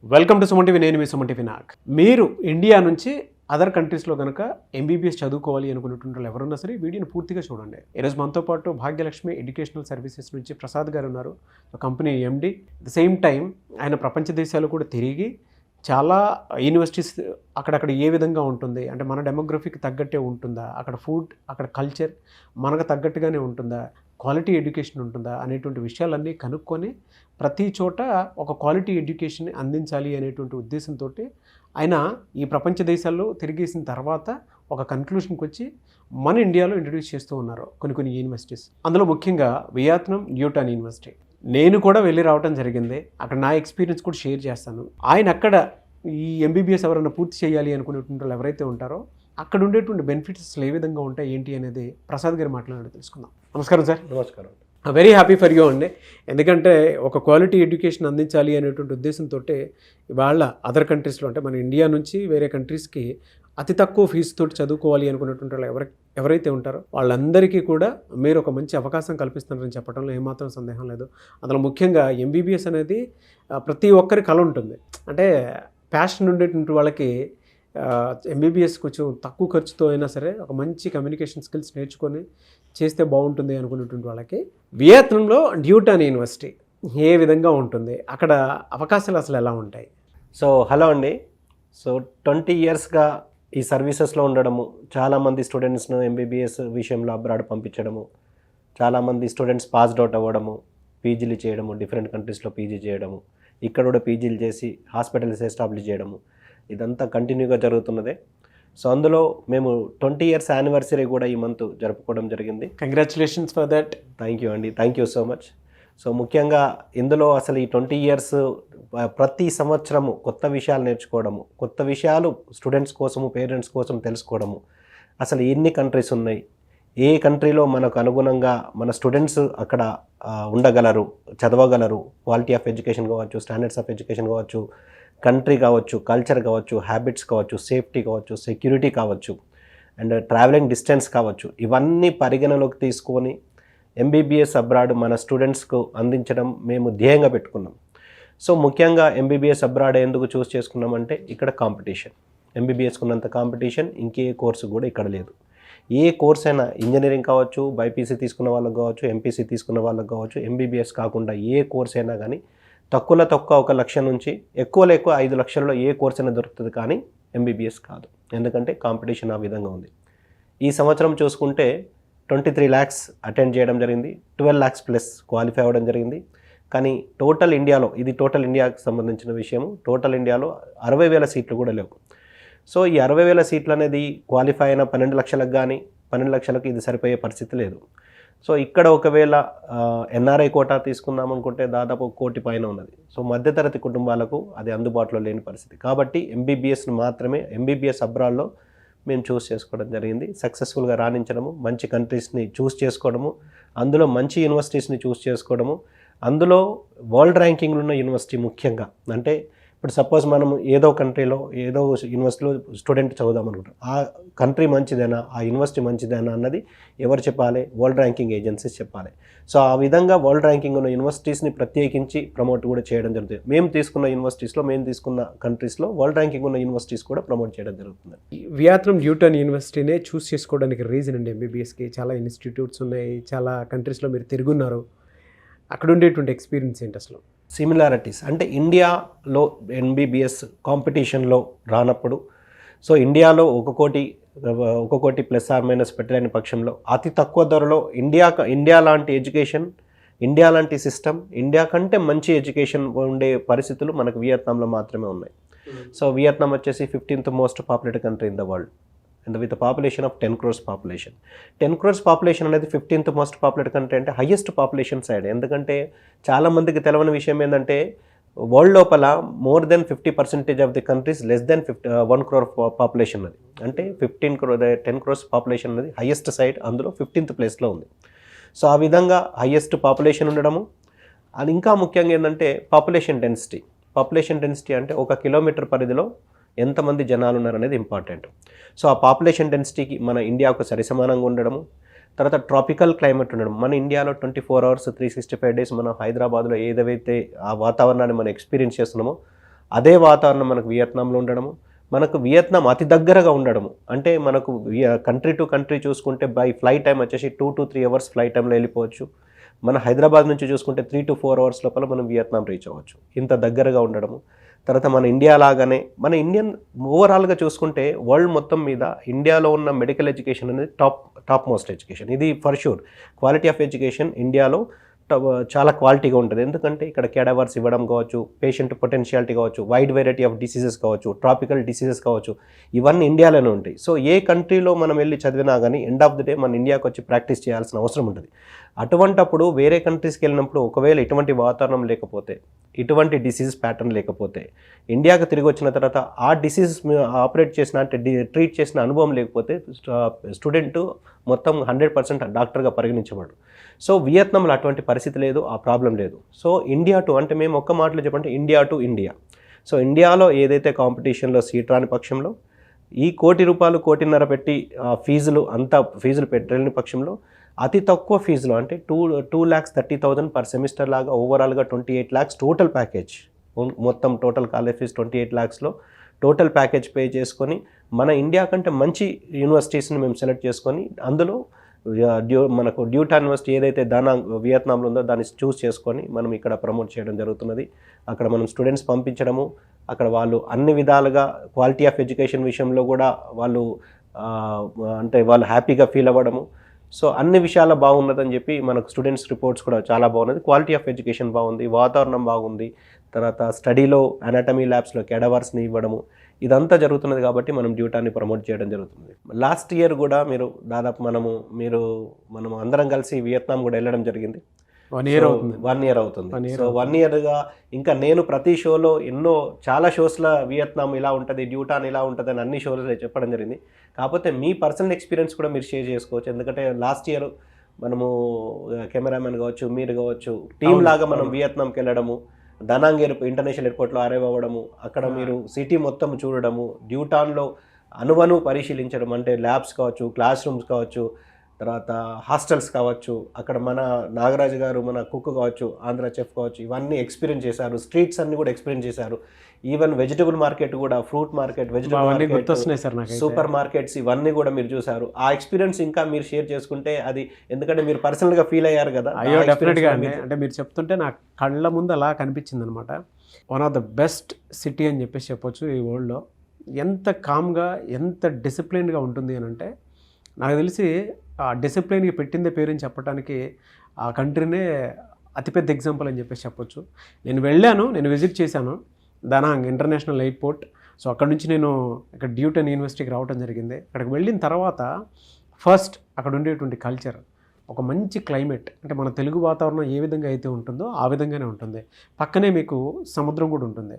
Welcome to Suman TV. నేను మీ Suman TV Nag. మీరు India నుంచి అదర్ కంట్రీస్లో కనుక ఎంబీబీఎస్ చదువుకోవాలి అనుకున్నటువంటి వాళ్ళు ఎవరున్నా సరే వీడియోని పూర్తిగా చూడండి. ఈరోజు మనతో పాటు భాగ్యలక్ష్మి ఎడ్యుకేషనల్ సర్వీసెస్ నుంచి ప్రసాద్ గారు ఉన్నారు, company MD. The same time ఆయన ప్రపంచ దేశాలు కూడా తిరిగి చాలా యూనివర్సిటీస్ అక్కడక్కడ ఏ విధంగా ఉంటుంది అంటే మన డెమోగ్రఫీకి తగ్గట్టే ఉంటుందా, అక్కడ ఫుడ్ అక్కడ కల్చర్ మనకు తగ్గట్టుగానే ఉంటుందా, క్వాలిటీ ఎడ్యుకేషన్ ఉంటుందా అనేటువంటి విషయాలన్నీ కనుక్కొని ప్రతి చోట ఒక క్వాలిటీ ఎడ్యుకేషన్ అందించాలి అనేటువంటి ఉద్దేశంతో ఆయన ఈ ప్రపంచ దేశాల్లో తిరిగేసిన తర్వాత ఒక కన్క్లూషన్కి వచ్చి మన ఇండియాలో ఇంట్రడ్యూస్ చేస్తూ ఉన్నారు కొన్ని యూనివర్సిటీస్. అందులో ముఖ్యంగా వియత్నాం న్యూటాన్ యూనివర్సిటీ. నేను కూడా వెళ్ళి రావడం జరిగింది. అక్కడ నా ఎక్స్పీరియన్స్ కూడా షేర్ చేస్తాను. ఆయన అక్కడ ఈ ఎంబీబీఎస్ ఎవరైనా పూర్తి చేయాలి అనుకునేటువంటి వాళ్ళు ఎవరైతే ఉంటారో అక్కడ ఉండేటువంటి బెనిఫిట్స్ ఏ విధంగా ఉంటాయి ఏంటి అనేది ప్రసాద్ గారు మాట్లాడి తెలుసుకుందాం. నమస్కారం సార్. నమస్కారం. వెరీ హ్యాపీ ఫర్ యూ అండి. ఎందుకంటే ఒక క్వాలిటీ ఎడ్యుకేషన్ అందించాలి అనేటువంటి ఉద్దేశంతో ఇవాళ అదర్ కంట్రీస్లో అంటే మన ఇండియా నుంచి వేరే కంట్రీస్కి అతి తక్కువ ఫీజుతో చదువుకోవాలి అనుకునేటువంటి వాళ్ళు ఎవరైతే ఉంటారో వాళ్ళందరికీ కూడా మీరు ఒక మంచి అవకాశం కల్పిస్తున్నారని చెప్పడంలో ఏమాత్రం సందేహం లేదు. అందులో ముఖ్యంగా ఎంబీబీఎస్ అనేది ప్రతి ఒక్కరి కల ఉంటుంది. అంటే ప్యాషన్ ఉండేటువంటి వాళ్ళకి ఎంబీబీఎస్ కొంచెం తక్కువ ఖర్చుతో అయినా సరే ఒక మంచి కమ్యూనికేషన్ స్కిల్స్ నేర్చుకొని చేస్తే బాగుంటుంది అనుకునేటువంటి వాళ్ళకి వియత్నాంలో న్యూటాన్ యూనివర్సిటీ ఏ విధంగా ఉంటుంది, అక్కడ అవకాశాలు అసలు ఎలా ఉంటాయి? హలో అండి. 20 ఇయర్స్గా ఈ సర్వీసెస్లో ఉండడము, చాలామంది స్టూడెంట్స్ను ఎంబీబీఎస్ విషయంలో అబ్రాడ్ పంపించడము, చాలామంది స్టూడెంట్స్ పాస్డ్ అవుట్ అవ్వడము, పీజీలు చేయడము, డిఫరెంట్ కంట్రీస్లో పీజీ చేయడము, ఇక్కడ కూడా పీజీలు చేసి హాస్పిటల్స్ ఎస్టాబ్లిష్ చేయడము, ఇదంతా కంటిన్యూగా జరుగుతున్నదే. అందులో మేము 20 ఇయర్స్ యానివర్సరీ కూడా ఈ మంత్ జరుపుకోవడం జరిగింది. Congratulations for that. Thank you అండి, థ్యాంక్ యూ సో మచ్. ముఖ్యంగా ఇందులో అసలు ఈ 20 ఇయర్స్ ప్రతి సంవత్సరము కొత్త విషయాలు నేర్చుకోవడము, కొత్త విషయాలు స్టూడెంట్స్ కోసము, పేరెంట్స్ కోసం తెలుసుకోవడము, అసలు ఎన్ని కంట్రీస్ ఉన్నాయి, ఏ కంట్రీలో మనకు అనుగుణంగా మన స్టూడెంట్స్ అక్కడ ఉండగలరు, చదవగలరు, క్వాలిటీ ఆఫ్ ఎడ్యుకేషన్ కావచ్చు, స్టాండర్డ్స్ ఆఫ్ ఎడ్యుకేషన్ కావచ్చు, కంట్రీ కావచ్చు, కల్చర్ కావచ్చు, హ్యాబిట్స్ కావచ్చు, సేఫ్టీ కావచ్చు, సెక్యూరిటీ కావచ్చు, అండ్ ట్రావెలింగ్ డిస్టెన్స్ కావచ్చు, ఇవన్నీ పరిగణలోకి తీసుకొని ఎంబీబీఎస్ అబ్రాడ్ మన స్టూడెంట్స్కు అందించడం మేము ధ్యేయంగా పెట్టుకున్నాం. ముఖ్యంగా ఎంబీబీఎస్ అబ్రాడ్ ఎందుకు చూస్ చేసుకున్నామంటే ఇక్కడ కాంపిటీషన్, ఎంబీబీఎస్కు ఉన్నంత కాంపిటీషన్ ఇంకే కోర్సు కూడా ఇక్కడ లేదు. ఏ కోర్స్ అయినా ఇంజనీరింగ్ కావచ్చు, బైపీసీ తీసుకున్న వాళ్ళకు కావచ్చు, ఎంపీసీ తీసుకున్న వాళ్ళకు కావచ్చు, ఎంబీబీఎస్ కాకుండా ఏ కోర్స్ అయినా కానీ తక్కువ 1 లక్ష నుంచి ఎక్కువ 5 లక్షలలో ఏ కోర్స్ అయినా దొరుకుతుంది, కానీ ఎంబీబీఎస్ కాదు. ఎందుకంటే కాంపిటీషన్ ఆ విధంగా ఉంది. ఈ సంవత్సరం చూసుకుంటే 23 lakhs అటెండ్ చేయడం జరిగింది, 12 lakhs ప్లస్ క్వాలిఫై అవ్వడం జరిగింది. కానీ టోటల్ ఇండియాలో, ఇది టోటల్ ఇండియాకి సంబంధించిన విషయము, టోటల్ ఇండియాలో 60,000 సీట్లు కూడా లేవు. ఈ 60,000 సీట్లు అనేది క్వాలిఫై అయిన 12 లక్షలకు కానీ 12 లక్షలకు ఇది సరిపోయే పరిస్థితి లేదు. ఇక్కడ ఒకవేళ ఎన్ఆర్ఐ కోటా తీసుకుందాం అనుకుంటే దాదాపు 1 కోటి పైన ఉన్నది. మధ్యతరగతి కుటుంబాలకు అది అందుబాటులో లేని పరిస్థితి. కాబట్టి ఎంబీబీఎస్ను మాత్రమే, ఎంబీబీఎస్ అబ్రాడ్లో మేము చూస్ చేసుకోవడం జరిగింది. సక్సెస్ఫుల్గా రాణించడము, మంచి కంట్రీస్ని చూస్ చేసుకోవడము, అందులో మంచి యూనివర్సిటీస్ని చూస్ చేసుకోవడము, అందులో వరల్డ్ ర్యాంకింగ్లో ఉన్న యూనివర్సిటీ ముఖ్యంగా. అంటే ఇప్పుడు సపోజ్ మనం ఏదో కంట్రీలో ఏదో యూనివర్సిటీలో స్టూడెంట్ చదువుదాం అనుకుంటాం, ఆ కంట్రీ మంచిదేనా, ఆ యూనివర్సిటీ మంచిదేనా అన్నది ఎవరు చెప్పాలి? వరల్డ్ ర్యాంకింగ్ ఏజెన్సీస్ చెప్పాలి. ఆ విధంగా వరల్డ్ ర్యాంకింగ్ ఉన్న యూనివర్సిటీస్ని ప్రత్యేకించి ప్రమోట్ కూడా చేయడం జరుగుతుంది. మేము తీసుకున్న యూనివర్సిటీస్లో, మేము తీసుకున్న కంట్రీస్లో వరల్డ్ ర్యాంకింగ్ ఉన్న యూనివర్సిటీస్ కూడా ప్రమోట్ చేయడం జరుగుతుంది. వియత్నాం న్యూటాన్ యూనివర్సిటీనే చూస్ చేసుకోవడానికి రీజన్ అండి. ఎంబీబీఎస్కి చాలా ఇన్స్టిట్యూట్స్ ఉన్నాయి, చాలా కంట్రీస్లో మీరు తిరుగున్నారు, అక్కడ ఉండేటువంటి ఎక్స్పీరియన్స్ ఏంటి అసలు? సిమిలారిటీస్ అంటే ఇండియాలో ఎంబీబీఎస్ కాంపిటీషన్లో రానప్పుడు, ఇండియాలో 1 కోటి ప్లస్ ఆర్ మైనస్ పెట్టలేని పక్షంలో అతి తక్కువ ధరలో ఇండియా లాంటి ఎడ్యుకేషన్, ఇండియా లాంటి సిస్టమ్, ఇండియా కంటే మంచి ఎడ్యుకేషన్ ఉండే పరిస్థితులు మనకు వియత్నాంలో మాత్రమే ఉన్నాయి. వియత్నాం వచ్చేసి 15th most populated country in the world, and with population of 10 crores population. 10 crores population అనేది 15th మోస్ట్ పాపులేటెడ్ కంట్రీ అంటే హయ్యెస్ట్ పాపులేషన్ సైడ్. ఎందుకంటే చాలామందికి తెలియని విషయం ఏంటంటే వరల్డ్ లోపల more than 50% of the countries less than 1 crore population అది. అంటే 10 crores పాపులేషన్ అనేది హయ్యెస్ట్ సైడ్, అందులో 15th ప్లేస్లో ఉంది. ఆ విధంగా హయ్యెస్ట్ పాపులేషన్ ఉండడము, అది ఇంకా ముఖ్యంగా ఏంటంటే పాపులేషన్ డెన్సిటీ అంటే 1 కిలోమీటర్ పరిధిలో ఎంతమంది జనాలు ఉన్నారనేది ఇంపార్టెంట్. ఆ పాపులేషన్ డెన్సిటీకి మన ఇండియాకు సరిసమానంగా ఉండడము, తర్వాత ట్రాపికల్ క్లైమేట్ ఉండడం. మన ఇండియాలో 24 hours 365 days మనం హైదరాబాద్లో ఏదైతే ఆ వాతావరణాన్ని మనం ఎక్స్పీరియన్స్ చేస్తున్నామో అదే వాతావరణం మనకు వియత్నాంలో ఉండడము, మనకు వియత్నాం అతి దగ్గరగా ఉండడము. అంటే మనకు కంట్రీ టు కంట్రీ చూసుకుంటే బై ఫ్లైట్ టైం వచ్చేసి 2 to 3 అవర్స్ ఫ్లైట్ టైంలో వెళ్ళిపోవచ్చు. మన హైదరాబాద్ నుంచి చూసుకుంటే 3 to 4 అవర్స్ లోపల మనం వియత్నాం రీచ్ అవ్వచ్చు. ఇంత దగ్గరగా ఉండడము. తర్వాత మన ఇండియా లాగానే మన ఇండియన్ ఓవరాల్గా చూసుకుంటే వరల్డ్ మొత్తం మీద ఇండియాలో ఉన్న మెడికల్ ఎడ్యుకేషన్ అనేది టాప్ మోస్ట్ ఎడ్యుకేషన్. ఇది for sure quality of education ఇండియాలో చాలా క్వాలిటీగా ఉంటుంది. ఎందుకంటే ఇక్కడ కేడవర్స్ ఇవ్వడం కావచ్చు, పేషెంట్ పొటెన్షియాలిటీ కావచ్చు, వైడ్ వెరైటీ ఆఫ్ డిసీజెస్ కావచ్చు, ట్రాపికల్ డిసీజెస్ కావచ్చు, ఇవన్నీ ఇండియాలోనే ఉంటాయి. సో ఏ కంట్రీలో మనం వెళ్ళి చదివినా కానీ ఎండ్ ఆఫ్ ది డే మన ఇండియాకి వచ్చి ప్రాక్టీస్ చేయాల్సిన అవసరం ఉంటుంది. అటువంటప్పుడు వేరే కంట్రీస్కి వెళ్ళినప్పుడు ఒకవేళ ఇటువంటి వాతావరణం లేకపోతే, ఇటువంటి డిసీజ్ ప్యాటర్న్ లేకపోతే, ఇండియాకి తిరిగి వచ్చిన తర్వాత ఆ డిసీజ్ ఆపరేట్ చేసిన అంటే ట్రీట్ చేసిన అనుభవం లేకపోతే స్టూడెంట్ మొత్తం 100% డాక్టర్గా పరిగణించబడు. సో వియత్నాంలో అటువంటి పరిస్థితి లేదు, ఆ ప్రాబ్లం లేదు. సో ఇండియా టు అంటే మేము ఒక్క మాటలో చెప్పంటే ఇండియా టు ఇండియా. సో ఇండియాలో ఏదైతే కాంపిటీషన్లో సీట్ రాని పక్షంలో ఈ ₹1 కోటి, 1.5 కోటి పెట్టి ఫీజులు పెట్టలేని పక్షంలో అతి తక్కువ ఫీజులో అంటే 2,30,000 పర్ సెమిస్టర్ లాగా ఓవరాల్గా 28 lakhs టోటల్ ప్యాకేజ్, మొత్తం టోటల్ కాలేజ్ ఫీజు 28 lakhsలో టోటల్ ప్యాకేజ్ పే చేసుకొని మన ఇండియా కంటే మంచి యూనివర్సిటీస్ని మేము సెలెక్ట్ చేసుకొని అందులో మనకు డ్యూటా యూనివర్సిటీ ఏదైతే వియత్నాంలో ఉందో దాన్ని చూస్ చేసుకొని మనం ఇక్కడ ప్రమోట్ చేయడం జరుగుతున్నది. అక్కడ మనం స్టూడెంట్స్ పంపించడము, అక్కడ వాళ్ళు అన్ని విధాలుగా క్వాలిటీ ఆఫ్ ఎడ్యుకేషన్ విషయంలో కూడా వాళ్ళు హ్యాపీగా ఫీల్ అవ్వడము. సో అన్ని విషయాలు బాగున్నదని చెప్పి మనకు స్టూడెంట్స్ రిపోర్ట్స్ కూడా చాలా బాగున్నది. క్వాలిటీ ఆఫ్ ఎడ్యుకేషన్ బాగుంది, వాతావరణం బాగుంది, తర్వాత స్టడీలో అనాటమీ ల్యాబ్స్లో కేడవర్స్ని ఇవ్వడము, ఇదంతా జరుగుతున్నది కాబట్టి మనం డ్యూటాన్ని ప్రమోట్ చేయడం జరుగుతుంది. లాస్ట్ ఇయర్ కూడా దాదాపు మనం అందరం కలిసి వియత్నాం కూడా వెళ్ళడం జరిగింది. 1 year అవుతుంది. 1 year అవుతుంది. సో 1 yearగా ఇంకా నేను ప్రతి షోలో చాలా షోస్లో వియత్నాం ఇలా ఉంటుంది, డ్యూటాన్ ఇలా ఉంటుంది అని అన్ని షోలో చెప్పడం జరిగింది. కాకపోతే మీ పర్సనల్ ఎక్స్పీరియన్స్ కూడా మీరు షేర్ చేసుకోవచ్చు. ఎందుకంటే లాస్ట్ ఇయర్ మనము కెమెరామెన్ కావచ్చు, మీరు కావచ్చు, టీమ్ లాగా మనం వియత్నాంకి వెళ్ళడము, దనాంగ్ ఇంటర్నేషనల్ ఎయిర్పోర్ట్లో అరైవ్ అవ్వడము, అక్కడ మీరు సిటీ మొత్తం చూడడము, డ్యూటాన్లో అనువను పరిశీలించడం, అంటే ల్యాబ్స్ కావచ్చు, క్లాస్ రూమ్స్ కావచ్చు, తర్వాత హాస్టల్స్ కావచ్చు, అక్కడ మన నాగరాజు గారు మన కుక్ కావచ్చు, ఆంధ్ర చెఫ్ కావచ్చు, ఇవన్నీ ఎక్స్పీరియన్స్ చేశారు. స్ట్రీట్స్ అన్ని కూడా ఎక్స్పీరియన్స్ చేశారు. ఈవెన్ వెజిటబుల్ మార్కెట్ కూడా, fruit market, vegetable market, super markets, ఇవన్నీ కూడా మీరు చూసారు. ఆ ఎక్స్పీరియన్స్ ఇంకా మీరు షేర్ చేసుకుంటే అది, ఎందుకంటే మీరు పర్సనల్గా ఫీల్ అయ్యారు కదా. అయ్యో డెఫినెట్గా అండి. అంటే మీరు చెప్తుంటే నా కళ్ళ ముందు అలా కనిపించింది అనమాట. One of the best city అని చెప్పొచ్చు ఈ వరల్డ్లో. ఎంత కామ్గా, ఎంత డిసిప్లిన్గా ఉంటుంది అని అంటే, నాకు తెలిసి ఆ డిసిప్లిన్కి పెట్టిందే పేరు అని చెప్పడానికి ఆ కంట్రీనే అతిపెద్ద ఎగ్జాంపుల్ అని చెప్పొచ్చు. నేను వెళ్ళాను, నేను విజిట్ చేశాను దనాంగ్ ఇంటర్నేషనల్ ఎయిర్పోర్ట్. సో అక్కడ నుంచి నేను ఇక్కడ డ్యూటన్ యూనివర్సిటీకి రావడం జరిగింది. అక్కడికి వెళ్ళిన తర్వాత ఫస్ట్ అక్కడ ఉండేటువంటి కల్చర్, ఒక మంచి క్లైమేట్, అంటే మన తెలుగు వాతావరణం ఏ విధంగా అయితే ఉంటుందో ఆ విధంగానే ఉంటుంది. పక్కనే మీకు సముద్రం కూడా ఉంటుంది.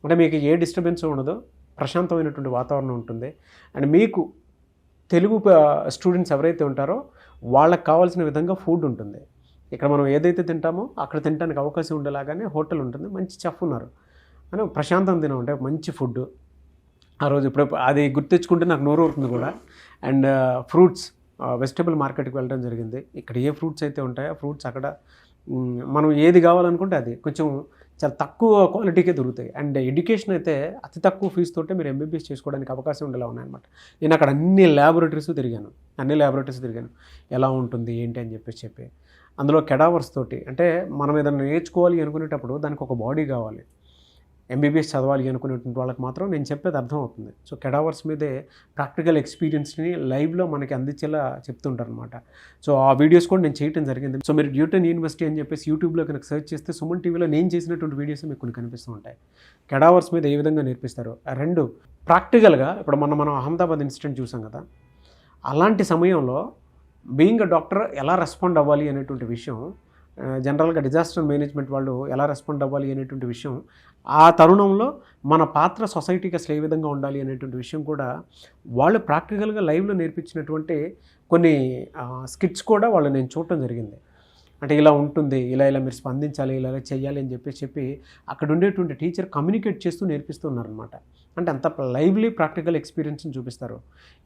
అంటే మీకు ఏ డిస్టర్బెన్స్ ఉండదో, ప్రశాంతమైనటువంటి వాతావరణం ఉంటుంది. అండ్ మీకు తెలుగు స్టూడెంట్స్ ఎవరైతే ఉంటారో వాళ్ళకి కావాల్సిన విధంగా ఫుడ్ ఉంటుంది. ఇక్కడ మనం ఏదైతే తింటామో అక్కడ తినడానికి అవకాశం ఉండేలాగానే హోటల్ ఉంటుంది. మంచి చెఫ్ ఉన్నారు అని ప్రశాంతం తినం, అంటే మంచి ఫుడ్. ఆ రోజు ఇప్పుడు అది గుర్తించుకుంటే నాకు నోరు ఊరుతుంది కూడా. అండ్ ఫ్రూట్స్, వెజిటబుల్ మార్కెట్కి వెళ్ళడం జరిగింది. ఇక్కడ ఏ ఫ్రూట్స్ అయితే ఉంటాయో ఫ్రూట్స్ అక్కడ మనం ఏది కావాలనుకుంటే అది కొంచెం చాలా తక్కువ క్వాలిటీకే దొరుకుతాయి. అండ్ ఎడ్యుకేషన్ అయితే అతి తక్కువ ఫీజుతోటే మీరు ఎంబీబీఎస్ చేసుకోవడానికి అవకాశం ఉండేలా ఉన్నాయన్నమాట. నేను అక్కడ అన్ని ల్యాబొరేటరీస్ తిరిగాను, ఎలా ఉంటుంది ఏంటి అని చెప్పి అందులో కెడావర్స్ తోటి, అంటే మనం ఏదైనా నేర్చుకోవాలి అనుకునేటప్పుడు దానికి ఒక బాడీ కావాలి. ఎంబీబీఎస్ చదవాలి అనుకునేటువంటి వాళ్ళకి మాత్రం నేను చెప్పేది అర్థమవుతుంది. సో కెడావర్స్ మీదే ప్రాక్టికల్ ఎక్స్పీరియన్స్ని లైవ్లో మనకి అందించేలా చెప్తుంటారు అనమాట. సో ఆ వీడియోస్ కూడా నేను చేయడం జరిగింది. సో మీరు డ్యూటన్ యూనివర్సిటీ అని చెప్పేసి యూట్యూబ్లో కనుక సెర్చ్ చేస్తే సుమన్ టీవీలో నేను చేసినటువంటి వీడియోస్ మీకు కొన్ని కనిపిస్తూ ఉంటాయి. కెడావర్స్ మీద ఏ విధంగా నేర్పిస్తారు. రెండు ప్రాక్టికల్గా ఇప్పుడు మనం అహ్మదాబాద్ ఇన్సిడెంట్ చూసాం కదా, అలాంటి సమయంలో బీయింగ్ అ డాక్టర్ ఎలా రెస్పాండ్ అవ్వాలి అనేటువంటి విషయం, జనరల్గా డిజాస్టర్ మేనేజ్మెంట్ వాళ్ళు ఎలా రెస్పాండ్ అవ్వాలి అనేటువంటి విషయం, ఆ తరుణంలో మన పాత్ర సొసైటీకి అసలు ఏ విధంగా ఉండాలి అనేటువంటి విషయం కూడా వాళ్ళు ప్రాక్టికల్గా లైవ్లో నేర్పించినటువంటి కొన్ని స్కిట్స్ కూడా వాళ్ళు నేను చూడటం జరిగింది. అంటే ఇలా ఉంటుంది, ఇలా మీరు స్పందించాలి, ఇలా చేయాలి అని చెప్పి అక్కడ ఉండేటువంటి టీచర్ కమ్యూనికేట్ చేస్తూ నేర్పిస్తున్నారనమాట. అంటే అంత లైవ్లీ ప్రాక్టికల్ ఎక్స్పీరియన్స్ని చూపిస్తారు.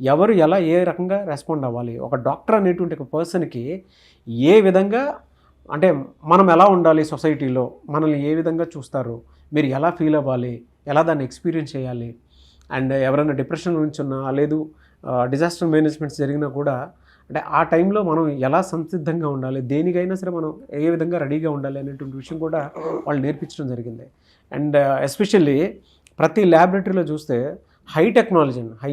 ఎవరు ఎలా ఏ రకంగా రెస్పాండ్ అవ్వాలి, ఒక డాక్టర్ అనేటువంటి ఒక పర్సన్కి ఏ విధంగా, అంటే మనం ఎలా ఉండాలి సొసైటీలో, మనల్ని ఏ విధంగా చూస్తారు, మీరు ఎలా ఫీల్ అవ్వాలి, ఎలా దాన్ని ఎక్స్పీరియన్స్ చేయాలి, అండ్ ఎవరైనా డిప్రెషన్ నుంచి ఉన్నా లేదు డిజాస్టర్ మేనేజ్మెంట్స్ జరిగినా కూడా అంటే ఆ టైంలో మనం ఎలా సంసిద్ధంగా ఉండాలి, దేనికైనా సరే మనం ఏ విధంగా రెడీగా ఉండాలి అనేటువంటి విషయం కూడా వాళ్ళు నేర్పించడం జరిగింది. అండ్ ఎస్పెషల్లీ ప్రతి ల్యాబొరేటరీలో చూస్తే హై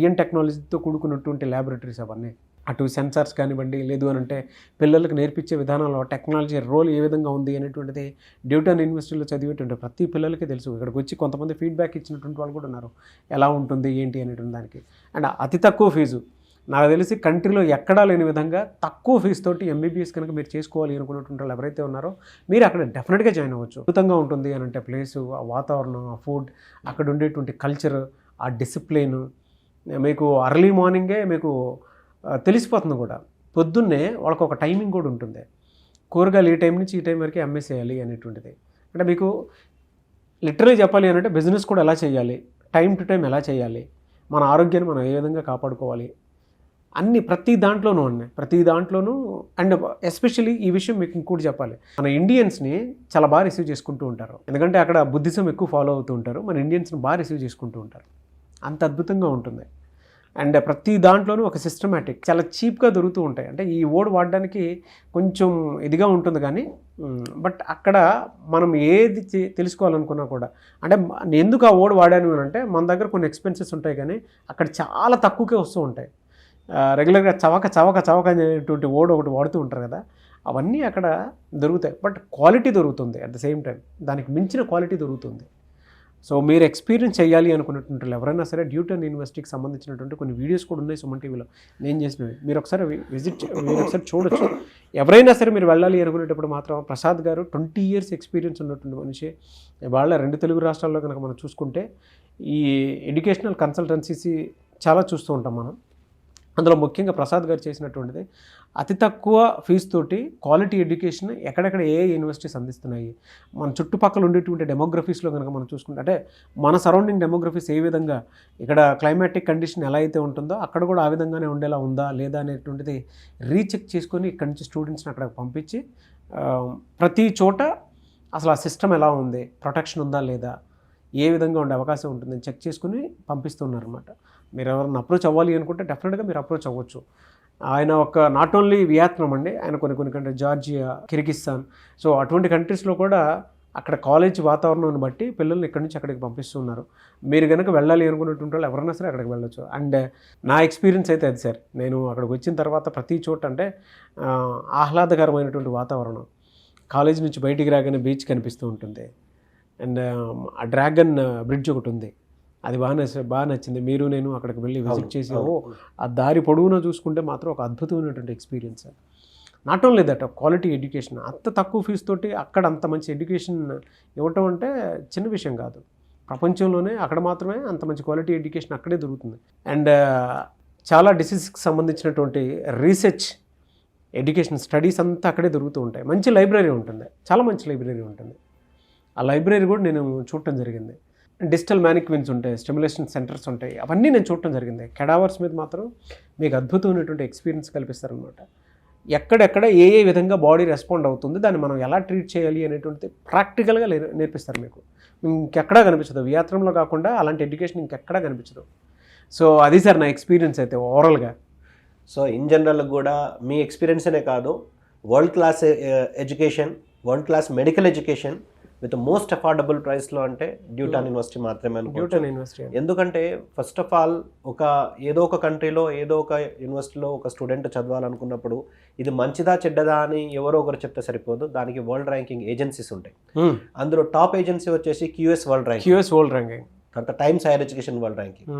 అండ్ టెక్నాలజీతో కూడుకున్నటువంటి ల్యాబొరేటరీస్ అవన్నీ. అటు సెన్సార్స్ కానివ్వండి, లేదు అని అంటే పిల్లలకు నేర్పించే విధానంలో టెక్నాలజీ రోల్ ఏ విధంగా ఉంది అనేటువంటిది డ్యూటన్ యూనివర్సిటీలో చదివేటువంటి ప్రతి పిల్లలకి తెలుసు. ఇక్కడికి వచ్చి కొంతమంది ఫీడ్బ్యాక్ ఇచ్చినటువంటి వాళ్ళు కూడా ఉన్నారు, ఎలా ఉంటుంది ఏంటి అనేటువంటి దానికి. అండ్ అతి తక్కువ ఫీజు, నాకు తెలిసి కంట్రీలో ఎక్కడా లేని విధంగా తక్కువ ఫీజు తోటి ఎంబీబీఎస్ కనుక మీరు చేసుకోవాలి అనుకున్నటువంటి వాళ్ళు ఎవరైతే ఉన్నారో మీరు అక్కడ డెఫినెట్గా జాయిన్ అవ్వచ్చు. అద్భుతంగా ఉంటుంది అని అంటే ప్లేసు, ఆ వాతావరణం, ఆ ఫుడ్, అక్కడ ఉండేటువంటి కల్చర్, ఆ డిసిప్లిన్ మీకు అర్లీ మార్నింగే మీకు తెలిసిపోతుంది కూడా. పొద్దున్నే వాళ్ళకు ఒక టైమింగ్ కూడా ఉంటుంది, కూరగాయలు ఈ టైం నుంచి ఈ టైం వరకే అమ్మేసేయాలి అనేటువంటిది. అంటే మీకు లిటరలీ చెప్పాలి అని అంటే బిజినెస్ కూడా ఎలా చేయాలి, టైం టు టైం ఎలా చేయాలి, మన ఆరోగ్యాన్ని మనం ఏ విధంగా కాపాడుకోవాలి, అన్ని ప్రతి దాంట్లోనూ ఉన్నాయి, ప్రతి దాంట్లోనూ. అండ్ ఎస్పెషల్లీ ఈ విషయం మీకు ఇంకోటి చెప్పాలి, మన ఇండియన్స్ని చాలా బాగా రిసీవ్ చేసుకుంటూ ఉంటారు. ఎందుకంటే అక్కడ బుద్ధిజం ఎక్కువ ఫాలో అవుతూ ఉంటారు, మన ఇండియన్స్ని బాగా రిసీవ్ చేసుకుంటూ ఉంటారు. అంత అద్భుతంగా ఉంటుంది. అండ్ ప్రతి దాంట్లోనూ ఒక సిస్టమేటిక్, చాలా చీప్గా దొరుకుతూ ఉంటాయి. అంటే ఈ వర్డ్ వాడడానికి కొంచెం ఇదిగా ఉంటుంది కానీ బట్ అక్కడ మనం ఏది తెలుసుకోవాలనుకున్నా కూడా, అంటే ఎందుకు ఆ వర్డ్ వాడాను అని అంటే మన దగ్గర కొన్ని ఎక్స్పెన్సెస్ ఉంటాయి కానీ అక్కడ చాలా తక్కువకే వస్తూ ఉంటాయి. రెగ్యులర్గా చవక అనేటువంటి వర్డ్ ఒకటి వాడుతూ ఉంటారు కదా, అవన్నీ అక్కడ దొరుకుతాయి. బట్ క్వాలిటీ దొరుకుతుంది అట్ ద సేమ్ టైం, దానికి మించిన క్వాలిటీ దొరుకుతుంది. సో మీరు ఎక్స్పీరియన్స్ చేయాలి అనుకున్నటువంటి ఎవరైనా సరే డ్యూటన్ యూనివర్సిటీకి సంబంధించినటువంటి కొన్ని వీడియోస్ కూడా ఉన్నాయి సుమన్ టీవీలో నేను చేసినవి, మీరు ఒకసారి మీరు ఒకసారి చూడొచ్చు. ఎవరైనా సరే మీరు వెళ్ళాలి అనుకునేటప్పుడు మాత్రం ప్రసాద్ గారు 20 years ఎక్స్పీరియన్స్ ఉన్నటువంటి మనిషి. వాళ్ళ 2 తెలుగు రాష్ట్రాల్లో కనుక మనం చూసుకుంటే ఈ ఎడ్యుకేషనల్ కన్సల్టెన్సీస్ చాలా చూస్తూ ఉంటాం మనం. అందులో ముఖ్యంగా ప్రసాద్ గారు చేసినటువంటిది అతి తక్కువ ఫీజు తోటి క్వాలిటీ ఎడ్యుకేషన్ ఎక్కడెక్కడ ఏ యూనివర్సిటీస్ అందిస్తున్నాయి, మన చుట్టుపక్కల ఉండేటువంటి డెమోగ్రఫీస్లో కనుక మనం చూసుకుంటే, అంటే మన సరౌండింగ్ డెమోగ్రఫీస్ ఏ విధంగా, ఇక్కడ క్లైమాటిక్ కండిషన్ ఎలా అయితే ఉంటుందో అక్కడ కూడా ఆ విధంగానే ఉండేలా ఉందా లేదా అనేటువంటిది రీచెక్ చేసుకొని ఇక్కడి నుంచి స్టూడెంట్స్ని అక్కడికి పంపించి ప్రతి చోట అసలు ఆ సిస్టమ్ ఎలా ఉంది, ప్రొటెక్షన్ ఉందా లేదా, ఏ విధంగా ఉండే అవకాశం ఉంటుందని చెక్ చేసుకుని పంపిస్తున్నారన్నమాట. మీరు ఎవరైనా అప్రోచ్ అవ్వాలి అనుకుంటే డెఫినెట్గా మీరు అప్రోచ్ అవ్వచ్చు. ఆయన ఒక నాట్ ఓన్లీ వియత్నాం అండి, ఆయన కొన్ని కంట్రీ, జార్జియా, కిర్గిస్తాన్, సో అటువంటి కంట్రీస్లో కూడా అక్కడ కాలేజ్ వాతావరణాన్ని బట్టి పిల్లల్ని ఇక్కడి నుంచి అక్కడికి పంపిస్తున్నారు. మీరు కనుక వెళ్ళాలి అనుకున్నటువంటి వాళ్ళు ఎవరైనా సరే అక్కడికి వెళ్ళొచ్చు. అండ్ నా ఎక్స్పీరియన్స్ అయితే అది సార్, నేను అక్కడికి వచ్చిన తర్వాత ప్రతి చోట అంటే ఆహ్లాదకరమైనటువంటి వాతావరణం, కాలేజ్ నుంచి బయటికి రాగానే బీచ్ కనిపిస్తూ ఉంటుంది. అండ్ ఆ డ్రాగన్ బ్రిడ్జ్ ఒకటి ఉంది, అది బాగా నచ్చింది. మీరు నేను అక్కడికి వెళ్ళి విజిట్ చేసి ఆ దారి పొడవునా చూసుకుంటే మాత్రం ఒక అద్భుతమైనటువంటి experience. Not only that, quality education అంత తక్కువ ఫీజు తోటి అక్కడ అంత మంచి ఎడ్యుకేషన్ ఇవ్వటం అంటే చిన్న విషయం కాదు. ప్రపంచంలోనే అక్కడ మాత్రమే అంత మంచి క్వాలిటీ ఎడ్యుకేషన్ అక్కడే దొరుకుతుంది. అండ్ చాలా డిసీజ్కి సంబంధించినటువంటి రీసెర్చ్, ఎడ్యుకేషన్, స్టడీస్ అంతా అక్కడే దొరుకుతూ ఉంటాయి. మంచి లైబ్రరీ ఉంటుంది, చాలా మంచి లైబ్రరీ ఉంటుంది. ఆ లైబ్రరీ కూడా నేను చూడటం జరిగింది. డిజిటల్ మ్యానిక్విన్స్ ఉంటాయి, స్టిమ్యులేషన్ సెంటర్స్ ఉంటాయి, అవన్నీ నేను చూడటం జరిగింది. కెడావర్స్ మీద మాత్రం మీకు అద్భుతమైనటువంటి ఎక్స్పీరియన్స్ కల్పిస్తారనమాట. ఎక్కడెక్కడ ఏ విధంగా బాడీ రెస్పాండ్ అవుతుంది, దాన్ని మనం ఎలా ట్రీట్ చేయాలి అనేటువంటిది ప్రాక్టికల్గా నేర్పిస్తారు మీకు. ఇంకెక్కడా కనిపించదు, వియత్నంలో కాకుండా అలాంటి ఎడ్యుకేషన్ ఇంకెక్కడా కనిపించదు. సో అది సార్ నా ఎక్స్పీరియన్స్ అయితే ఓవరాల్గా. సో ఇన్ జనరల్ కూడా మీ ఎక్స్పీరియన్స్ అనే కాదు, world class education, world class medical education with most affordable ప్రైస్లో అంటే డ్యూటన్ యూనివర్సిటీ మాత్రమే అనుకోవచ్చు. ఎందుకంటే ఫస్ట్ ఆఫ్ ఆల్ ఏదో ఒక కంట్రీలో ఏదో ఒక యూనివర్సిటీలో ఒక స్టూడెంట్ చదవాలనుకున్నప్పుడు ఇది మంచిదా చెడ్డదా అని ఎవరో ఒకరు చెప్తే సరిపోదు. దానికి వరల్డ్ ర్యాంకింగ్ ఏజెన్సీస్ ఉంటాయి. అందులో టాప్ ఏజెన్సీ వచ్చేసి QS వరల్డ్ ర్యాంకింగ్, తర్వాత times higher education world ranking,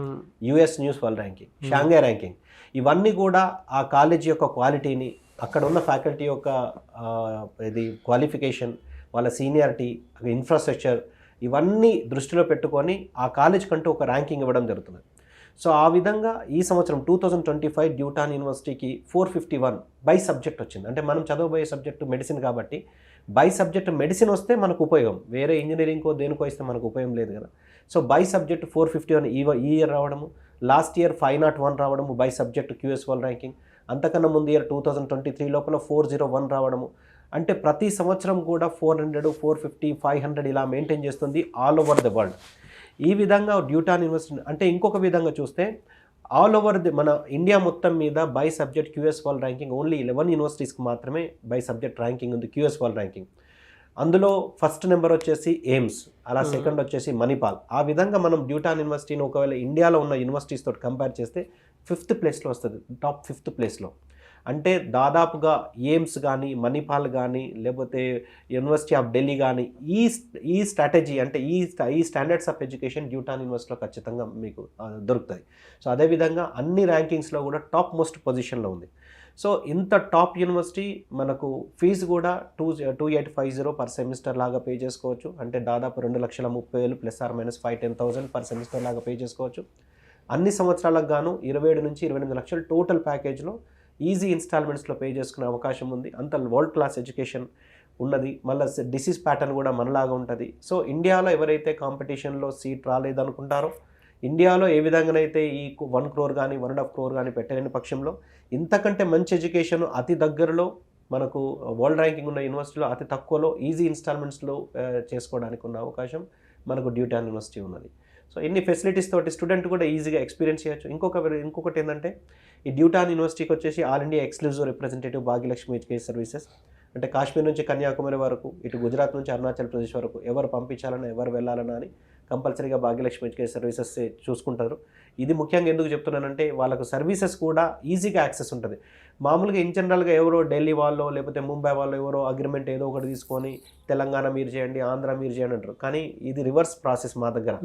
US news world ranking, Shanghai ranking. ఇవన్నీ కూడా ఆ కాలేజీ యొక్క క్వాలిటీని, అక్కడ ఉన్న ఫ్యాకల్టీ యొక్క క్వాలిఫికేషన్, వాళ్ళ సీనియారిటీ, ఇన్ఫ్రాస్ట్రక్చర్, ఇవన్నీ దృష్టిలో పెట్టుకొని ఆ కాలేజ్ కంటూ ఒక ర్యాంకింగ్ ఇవ్వడం జరుగుతుంది. సో ఆ విధంగా ఈ సంవత్సరం 2025 డ్యూటన్ యూనివర్సిటీకి 451 బై సబ్జెక్ట్ వచ్చింది. అంటే మనం చదవబోయే సబ్జెక్టు మెడిసిన్ కాబట్టి బై సబ్జెక్ట్ మెడిసిన్ వస్తే మనకు ఉపయోగం, వేరే ఇంజనీరింగ్కో దేనికో ఇస్తే మనకు ఉపయోగం లేదు కదా. సో బై సబ్జెక్ట్ 451 ఈ ఇయర్ రావడము, లాస్ట్ ఇయర్ 501 రావడము by subject QS world ranking, అంతకన్నా ముందు ఇయర్ 2023 లోపల 401 రావడము. అంటే ప్రతి సంవత్సరం కూడా 400, 450, 500 ఇలా మెయింటైన్ చేస్తుంది ఆల్ ఓవర్ ద వరల్డ్. ఈ విధంగా డ్యూటాన్ యూనివర్సిటీ అంటే ఇంకొక విధంగా చూస్తే ఆల్ ఓవర్ మన ఇండియా మొత్తం మీద by subject QS wall ranking only 11 యూనివర్సిటీస్కి మాత్రమే బై సబ్జెక్ట్ ర్యాంకింగ్ ఉంది, క్యూఎస్ వాల్ ర్యాంకింగ్. అందులో ఫస్ట్ నెంబర్ వచ్చేసి ఎయిమ్స్, అలా సెకండ్ వచ్చేసి మణిపాల్. ఆ విధంగా మనం డ్యూటాన్ యూనివర్సిటీని ఒకవేళ ఇండియాలో ఉన్న యూనివర్సిటీస్ తోటి కంపేర్ చేస్తే 5th ప్లేస్లో వస్తుంది, టాప్ 5th ప్లేస్లో. అంటే దాదాపుగా ఎయిమ్స్ కానీ, మణిపాల్ కానీ, లేకపోతే యూనివర్సిటీ ఆఫ్ ఢిల్లీ కానీ ఈ స్ట్రాటజీ అంటే ఈ స్టాండర్డ్స్ ఆఫ్ ఎడ్యుకేషన్ డ్యూటాన్ యూనివర్సిటీలో ఖచ్చితంగా మీకు దొరుకుతుంది. సో అదేవిధంగా అన్ని ర్యాంకింగ్స్లో కూడా టాప్ మోస్ట్ పొజిషన్లో ఉంది. సో ఇంత టాప్ యూనివర్సిటీ మనకు ఫీజు కూడా 2850 పర్ సెమిస్టర్ లాగా పే చేసుకోవచ్చు. అంటే దాదాపు 2,30,000 ± 5-10,000 పర్ సెమిస్టర్ లాగా పే చేసుకోవచ్చు. అన్ని సంవత్సరాలకు గాను 27 నుంచి 28 లక్షలు టోటల్ ప్యాకేజ్లో ఈజీ ఇన్స్టాల్మెంట్స్లో పే చేసుకునే అవకాశం ఉంది. అంత వరల్డ్ క్లాస్ ఎడ్యుకేషన్ ఉన్నది. మళ్ళీ డిసీజ్ ప్యాటర్న్ కూడా మనలాగా ఉంటుంది. సో ఇండియాలో ఎవరైతే కాంపిటీషన్లో సీట్ రాలేదనుకుంటారో, ఇండియాలో ఏ విధంగానైతే ఈ 1 crore కానీ 1.5 crore కానీ పెట్టలేని పక్షంలో ఇంతకంటే మంచి ఎడ్యుకేషన్ అతి దగ్గరలో మనకు వరల్డ్ ర్యాంకింగ్ ఉన్న యూనివర్సిటీలో అతి తక్కువలో ఈజీ ఇన్స్టాల్మెంట్స్లో చేసుకోవడానికి ఉన్న అవకాశం మనకు డ్యూటాన్ యూనివర్సిటీ ఉన్నది. సో ఇన్ని ఫెసిలిటీస్ తోటి స్టూడెంట్ కూడా ఈజీగా ఎక్స్పీరియన్స్ చేయొచ్చు. ఇంకొకటి ఏంటంటే ఈ డ్యూటాన్ యూనివర్సిటీకి వచ్చేసి all India exclusive representative Bhagyalakshmi education services, అంటే కాశ్మీర్ నుంచి కన్యాకుమారి వరకు, ఇటు గుజరాత్ నుంచి అరుణాచల్ ప్రదేశ్ వరకు ఎవరు పంపించాలన్నా ఎవరు వెళ్ళాలన్నా అని కంపల్సరీగా భాగ్యలక్ష్మి ఎడ్యుకేషన్ సర్వీసెస్ చూసుకుంటారు. ఇది ముఖ్యంగా ఎందుకు చెప్తున్నానంటే వాళ్ళకు సర్వీసెస్ కూడా ఈజీగా యాక్సెస్ ఉంటుంది. మామూలుగా ఇన్ జనరల్గా ఎవరో ఢిల్లీ వాళ్ళు లేకపోతే ముంబై వాళ్ళు ఎవరో అగ్రిమెంట్ ఏదో ఒకటి తీసుకొని తెలంగాణ మీరు చేయండి, ఆంధ్ర మీరు చేయండి అంటారు. కానీ ఇది రివర్స్ ప్రాసెస్ మా దగ్గర.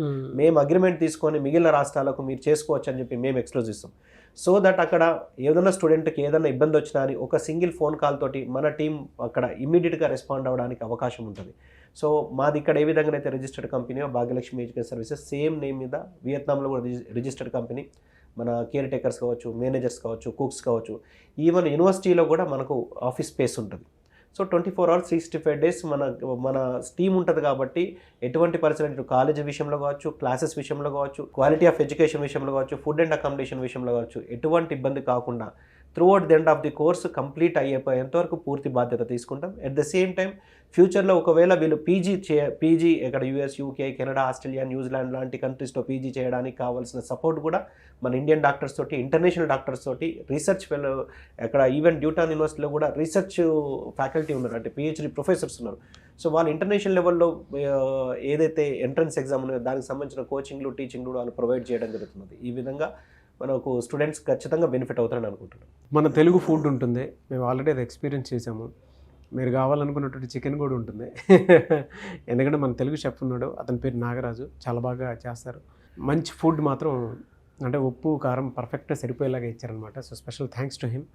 మేము అగ్రిమెంట్ తీసుకొని మిగిలిన రాష్ట్రాలకు మీరు చేసుకోవచ్చు అని చెప్పి మేము ఎక్స్క్లూజివ్ ఇస్తాం. సో దట్ అక్కడ ఏదైనా స్టూడెంట్కి ఏదైనా ఇబ్బంది వచ్చినా అని ఒక సింగిల్ ఫోన్ కాల్ తోటి మన టీం అక్కడ ఇమ్మీడియట్గా రెస్పాండ్ అవ్వడానికి అవకాశం ఉంటుంది. సో మాది ఇక్కడ ఏ విధంగా అయితే registered company Bhagyalakshmi education services same name మీద వియత్నాంలో కూడా రిజిస్టర్డ్ కంపెనీ. మన కేర్ టేకర్స్ కావచ్చు, మేనేజర్స్ కావచ్చు, కుక్స్ కావచ్చు, ఈవెన్ యూనివర్సిటీలో కూడా మనకు ఆఫీస్ స్పేస్ ఉంటుంది. సో 24 hours 365 days మన టీమ్ ఉంటుంది. కాబట్టి ఎటువంటి పరిస్థితులు కాలేజ్ విషయంలో కావచ్చు, క్లాసెస్ విషయంలో కావచ్చు, క్వాలిటీ ఆఫ్ ఎడ్యుకేషన్ విషయంలో కావచ్చు, ఫుడ్ అండ్ అకామిడేషన్ విషయంలో కావచ్చు, ఎటువంటి ఇబ్బంది కాకుండా throughout the end of the course complete అయ్యేంతవరకు పూర్తి బాధ్యత తీసుకుంటాం. ఎట్ ద సేమ్ టైం ఫ్యూచర్లో ఒకవేళ వీళ్ళు పీజీ ఇక్కడ US, UK, Canada, Australia, New Zealand లాంటి కంట్రీస్లో పీజీ చేయడానికి కావాల్సిన సపోర్ట్ కూడా మన ఇండియన్ డాక్టర్స్ తోటి, ఇంటర్నేషనల్ డాక్టర్స్ తోటి, రీసెర్చ్ ఫెలో అక్కడ ఈవెన్ డ్యూటాన్ యూనివర్సిటీలో కూడా రీసెర్చ్ ఫ్యాకల్టీ ఉన్నారు, అంటే పిహెచ్డి ప్రొఫెసర్స్ ఉన్నారు. సో వాళ్ళు ఇంటర్నేషనల్ లెవెల్లో ఏదైతే ఎంట్రన్స్ ఎగ్జామ్ ఉన్నాయో దానికి సంబంధించిన కోచింగ్లు, టీచింగ్లు వాళ్ళు ప్రొవైడ్ చేయడం జరుగుతున్నది. ఈ విధంగా మనకు స్టూడెంట్స్ ఖచ్చితంగా బెనిఫిట్ అవుతారని అనుకుంటున్నాను. మన తెలుగు ఫుడ్ ఉంటుంది, మేము ఆల్రెడీ అది ఎక్స్పీరియన్స్ చేసాము. మీరు కావాలనుకున్నటువంటి చికెన్ కూడా ఉంటుంది. ఎందుకంటే మన తెలుగు షెఫ్ ఉన్నాడు, అతని పేరు నాగరాజు, చాలా బాగా చేస్తారు. మంచి ఫుడ్ మాత్రం అంటే ఉప్పు కారం పర్ఫెక్ట్గా సరిపోయేలాగా ఇచ్చారనమాట. So special thanks to him.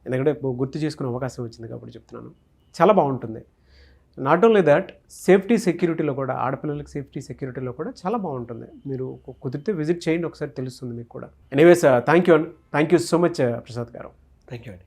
ఎందుకంటే గుర్తు చేసుకునే అవకాశం వచ్చింది కాబట్టి చెప్తున్నాను. చాలా బాగుంటుంది. నాట్ ఓన్లీ దట్, సేఫ్టీ సెక్యూరిటీలో కూడా, ఆడపిల్లలకి సేఫ్టీ సెక్యూరిటీలో కూడా చాలా బాగుంటుంది. మీరు కుదిరితే విజిట్ చేయండి, ఒకసారి తెలుస్తుంది మీకు కూడా. Anyways thank you so much Prasad గారు. థ్యాంక్ యూ అండి.